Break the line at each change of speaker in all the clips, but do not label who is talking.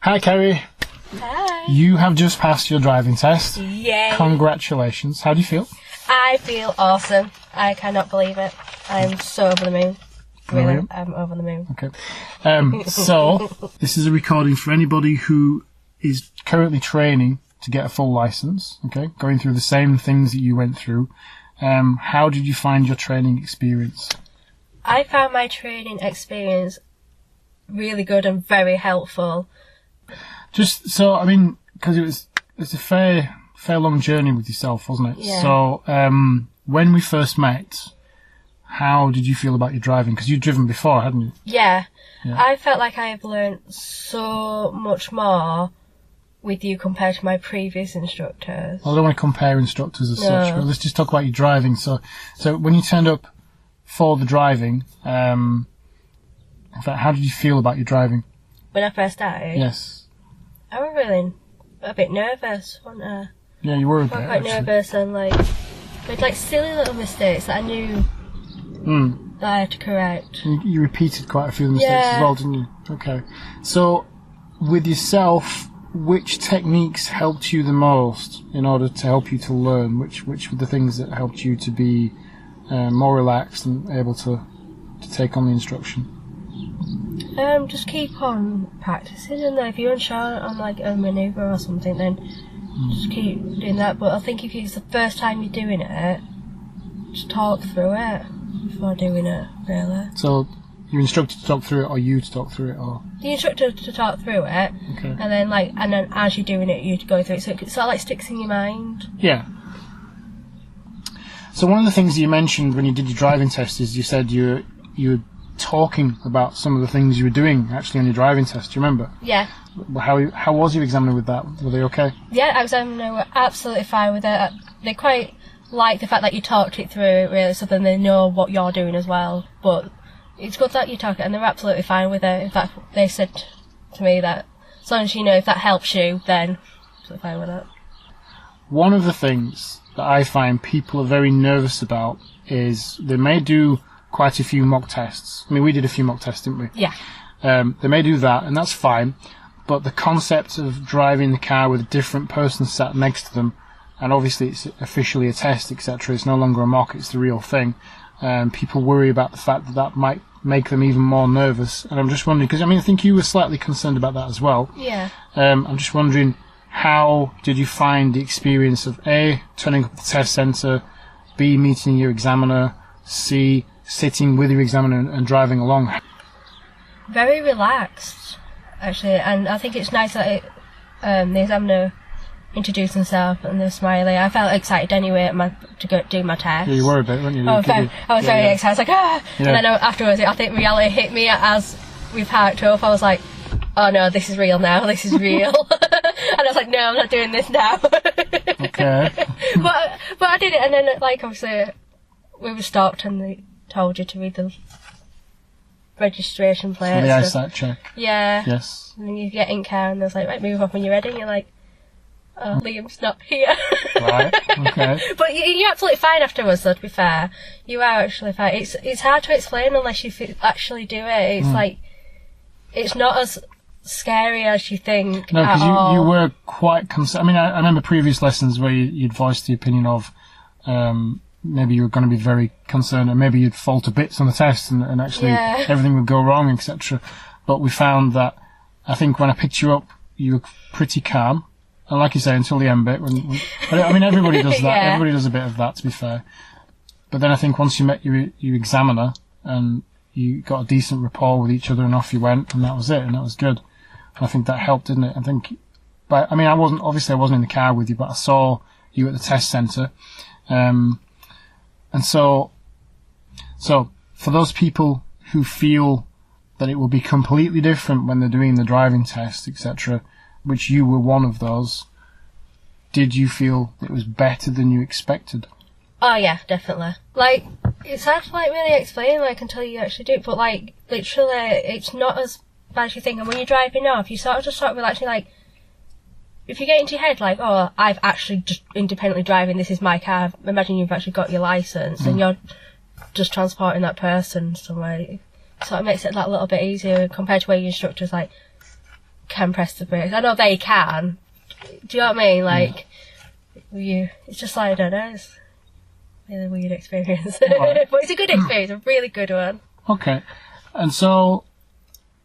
Hi, Kerry.
Hi.
You have just passed your driving test.
Yay.
Congratulations. How do you feel?
I feel awesome. I cannot believe it. I'm so over the moon. Really,
Brilliant.
I'm over the moon.
Okay. So, this is a recording for anybody who is currently training to get a full license, okay? Going through the same things that you went through. How did you find your training experience?
I found my training experience really good and very helpful.
Just so, I mean, because it's a fair long journey with yourself, wasn't it?
Yeah.
So, when we first met, how did you feel about your driving? Because you'd driven before, hadn't you?
Yeah.
Yeah.
I felt like I have learned so much more with you compared to my previous instructors.
Well, I don't want to compare instructors as
No.
such, but let's just talk about your driving. So when you turned up for the driving, in fact, how did you feel about your driving?
When I first started,
Yes.
I was really a bit nervous, wasn't I?
Yeah, you were a
I
bit,
was quite
actually.
nervous and made like silly little mistakes that I knew that I had to correct.
You repeated quite a few mistakes as
Yeah.
well, didn't you? Okay. So, with yourself, which techniques helped you the most in order to help you to learn? Which were the things that helped you to be more relaxed and able to take on the instruction?
Just keep on practicing, and if you're unsure on like a manoeuvre or something, then just keep doing that. But I think if it's the first time you're doing it, just talk through it before doing it, really.
So, your instructor to talk through it, or you to talk through it, or?
The instructor to talk through it,
Okay.
and then as you're doing it, you go through it, so it sort of like sticks in your mind.
Yeah. So one of the things you mentioned when you did your driving test is you said you were talking about some of the things you were doing actually on your driving test. Do you remember?
Yeah.
How was your examiner with that? Were they okay?
Yeah, examiner were absolutely fine with it. They quite like the fact that you talked it through, really, so then they know what you're doing as well. But it's good that you talk it, and they're absolutely fine with it. In fact, they said to me that as long as you know if that helps you, then absolutely fine with it.
One of the things that I find people are very nervous about is they may do quite a few mock tests. I mean, we did a few mock tests, didn't we?
Yeah.
They may do that, and that's fine. But the concept of driving the car with a different person sat next to them, and obviously it's officially a test, etc. It's no longer a mock; it's the real thing. People worry about the fact that that might make them even more nervous. And I'm just wondering, because I think you were slightly concerned about that as well.
Yeah.
I'm just wondering, how did you find the experience of A, turning up at the test centre, B, meeting your examiner, C, sitting with your examiner and driving along?
Very relaxed, actually, and I think it's nice that the examiner introduced himself and they're smiley. I felt excited anyway to go do my test.
Yeah, you were a bit, weren't you?
I was very excited. I was like, ah!
Yeah.
And then afterwards, I think reality hit me as we parked up. I was like, oh no, this is real now. This is real. And I was like, no, I'm not doing this now.
Okay.
but I did it, and then obviously we were stopped and they told you to read the registration plate.
The eyesight check.
Yeah.
Yes.
And then you get in car and there's like, right, move off when you're ready. And you're like, oh, Liam's not here.
Right. Okay.
But you're absolutely fine afterwards, though, to be fair. You are actually fine. It's hard to explain unless you actually do it. It's it's not as scary as you think.
No, because you were quite concerned. I remember previous lessons where you'd voiced the opinion of maybe you were going to be very concerned and maybe you'd fall to bits on the test and actually everything would go wrong, etc. But we found that, I think when I picked you up, you were pretty calm. And like you say, until the end bit. Everybody does that.
Yeah.
Everybody does a bit of that, to be fair. But then I think once you met your examiner and you got a decent rapport with each other and off you went, and that was it, and that was good. And I think that helped, didn't it? I think, but I wasn't in the car with you, but I saw you at the test centre. And so for those people who feel that it will be completely different when they're doing the driving test, etc., which you were one of those, did you feel it was better than you expected?
Oh yeah, definitely. It's hard to really explain until you actually do it, but literally it's not as bad as you think. And when you're driving off, you sort of relaxing, if you get into your head oh, I've actually just independently driving, this is my car, imagine you've actually got your licence and you're just transporting that person somewhere. It sort of makes it that little bit easier compared to where your instructor's can press the brakes. I know they can. Do you know what I mean? Like, it's just like, I don't know, it's a really weird experience.
Right.
But it's a good experience, a really good one.
Okay. And so,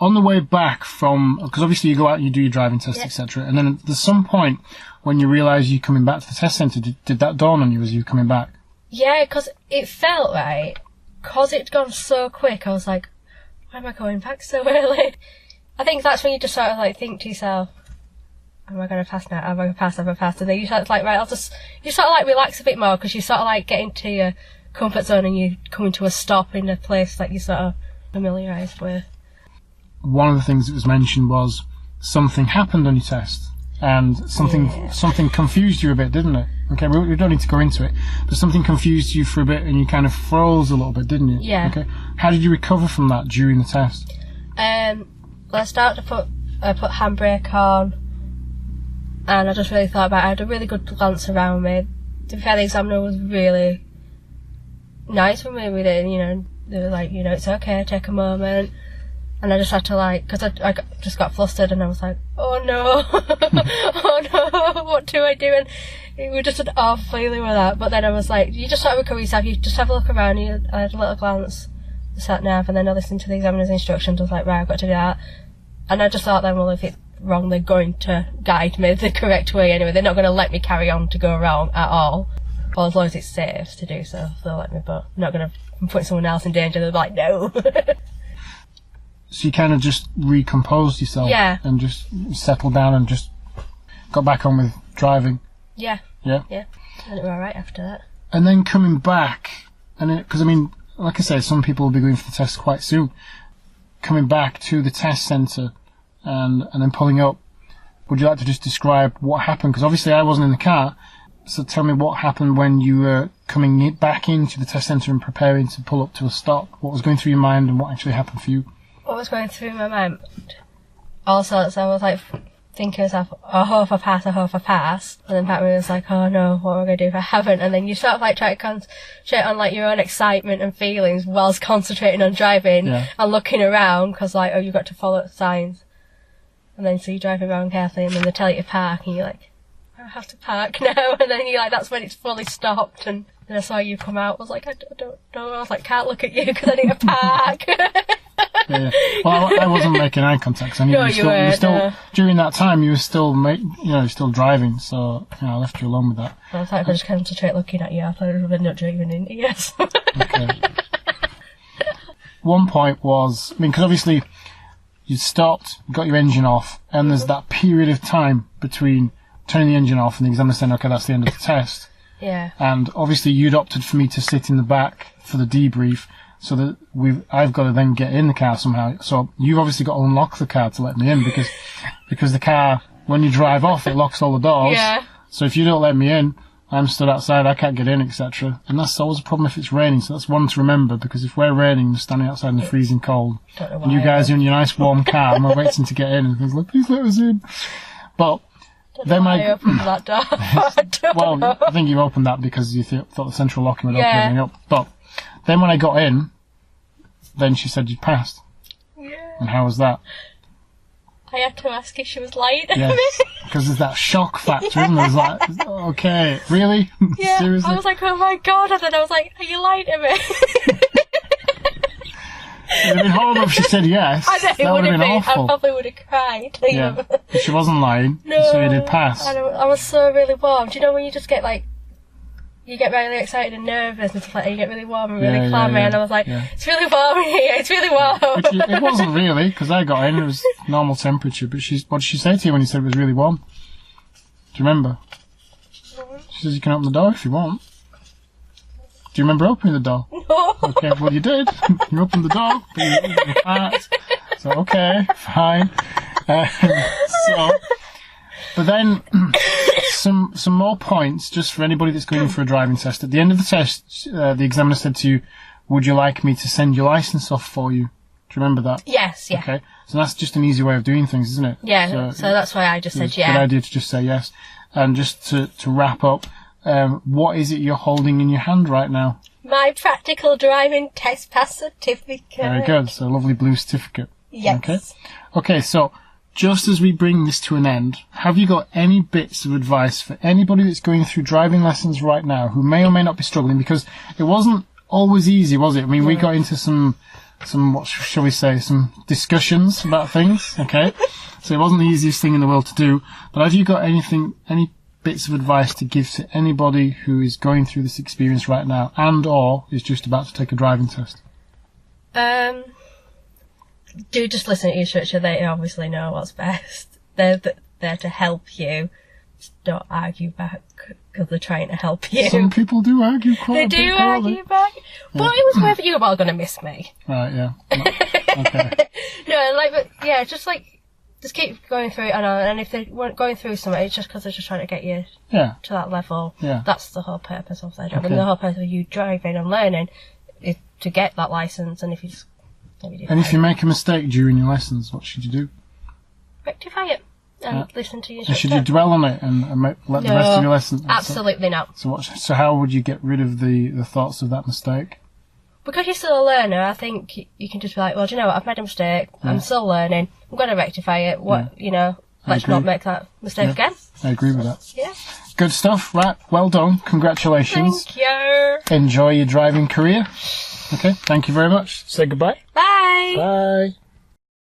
on the way back from, because obviously you go out and you do your driving test, etc., and then there's some point when you realise you're coming back to the test centre, did that dawn on you as you were coming back?
Yeah, because it felt right, because it'd gone so quick, I was like, why am I going back so early? I think that's when you just sort of like think to yourself, am I going to pass now? Am I going to pass? Am I pass? And then you sort of like, right, you sort of like relax a bit more, because you sort of like get into your comfort zone and you come into a stop in a place that you're sort of familiarised with. One
of the things that was mentioned was something happened on your test, and something confused you a bit, didn't it? Okay, we don't need to go into it, but something confused you for a bit and you kind of froze a little bit, didn't you?
Yeah.
Okay. How did you recover from that during the test?
Well, I started to put handbrake on, and I just really thought about it. I had a really good glance around me. To be fair, the examiner was really nice with me with it, you know, they were like, you know, it's okay, take a moment. And I just had to like, because I just got flustered and I was like, oh no, oh no, what do I do? And it was just an awful feeling with that. But then I was like, you just sort of recover yourself, you just have a look around, I had a little glance, the sat nav, and then I listened to the examiner's instructions. I was like, right, I've got to do that. And I just thought then, well, if it's wrong, they're going to guide me the correct way anyway. They're not going to let me carry on to go wrong at all. Well, as long as it's safe to do so, they'll let me, but I'm not going to put someone else in danger. They're like, no.
So you kind of just recomposed yourself, and just settled down and just got back on with driving.
Yeah.
Yeah.
Yeah. And it was alright after that.
And then coming back, because I mean, like I say, some people will be going for the test quite soon. Coming back to the test centre and then pulling up, would you like to just describe what happened? Because obviously I wasn't in the car, so tell me what happened when you were coming back into the test centre and preparing to pull up to a stop. What was going through your mind and what actually happened for you?
What was going through my mind? All sorts. I was like thinking to myself, I hope I pass, I hope I pass. And then part of me was like, oh no, what am I going to do if I haven't? And then you sort of like try to concentrate on like your own excitement and feelings whilst concentrating on driving and looking around, because like, oh, you've got to follow the signs. And then so you're driving around carefully and then they tell you to park and you're like, I have to park now. And then you're like, that's when it's fully stopped. And then I saw you come out. I was like, I don't know. I was like, can't look at you because I need to park.
Yeah. Well, I wasn't making eye contact. So
no,
you were still during that time. You were still, still driving. So I left you alone with that.
I was like, I just concentrate looking at you. I thought I would end up driving into you. Yes.
Okay. One point was, because obviously you stopped, got your engine off, and there's that period of time between turning the engine off and the examiner saying, okay, that's the end of the test.
Yeah.
And obviously you'd opted for me to sit in the back for the debrief, so that I've got to then get in the car somehow. So you've obviously got to unlock the car to let me in, because the car, when you drive off, it locks all the doors.
Yeah.
So if you don't let me in, I'm stood outside, I can't get in, etc. And that's always a problem if it's raining, so that's one to remember, because if we're raining, we're standing outside in the freezing cold, and you guys are in your nice warm car, and we're waiting to get in, and things like, please let us in. But then
I opened that door.
Well, I think you opened that because you thought the central locking would open everything up. But then when I got in, then she said you'd passed.
Yeah.
And how was that?
I had to ask if she was lying to
yes,
me.
Because there's that shock factor, isn't there? It's like, okay, really?
Yeah.
Seriously?
I was like, oh my god, and then I was like, are you lying to me?
It would have been horrible if she said yes.
I know,
that would have been awful.
I probably would have cried.
Yeah, but she wasn't lying,
no,
so you did pass.
I was so really warm. Do you know when you just get like, you get really excited and nervous and stuff like that, you get really warm and really clammy, and I was like, it's really warm in here, it's really warm.
It wasn't really, because I got in, it was normal temperature, but what did she say to you when you said it was really warm? Do you remember? She says you can open the door if you want. Do you remember opening the door?
No.
Okay, well you did. You opened the door, but you parked. So okay, fine. But then some more points just for anybody that's going for a driving test. At the end of the test, the examiner said to you, "Would you like me to send your license off for you?" Do you remember that?
Yes. Yeah.
Okay, so that's just an easy way of doing things, isn't it?
Yeah. So that's why I just said yeah.
Good idea to just say yes. And just to wrap up. What is it you're holding in your hand right now?
My practical driving test pass certificate.
Very good. So a lovely blue certificate.
Yes.
Okay, so just as we bring this to an end, have you got any bits of advice for anybody that's going through driving lessons right now who may or may not be struggling? Because it wasn't always easy, was it? I mean, we got into some, what shall we say, some discussions about things, okay? So it wasn't the easiest thing in the world to do. But have you got any bits of advice to give to anybody who is going through this experience right now and or is just about to take a driving test?
Do just listen to your instructor. They obviously know what's best. They're there to help you. Just don't argue back because they're trying to help you.
Some people do argue quite a bit.
They do argue back. But it was worth it. You're all going to miss me.
Right, yeah. Okay.
No, like, but yeah, just keep going through it. And if they weren't going through something, it's just because they're just trying to get you to that level. Yeah. That's the whole purpose of their job. Okay. And the whole purpose of you driving and learning is to get that license. And if you just if you make a mistake during your lessons, what should you do? Rectify it and listen to your instructor. Should you dwell on it and let the rest of your lesson? Absolutely not. So how would you get rid of the thoughts of that mistake? Because you're still a learner, I think you can just be like, well, do you know what? I've made a mistake. Yeah. I'm still learning. I'm going to rectify it. Let's not make that mistake again. I agree with that. Yeah. Good stuff. Right. Well done. Congratulations. Thank you. Enjoy your driving career. Okay, thank you very much. Say goodbye. Bye. Bye.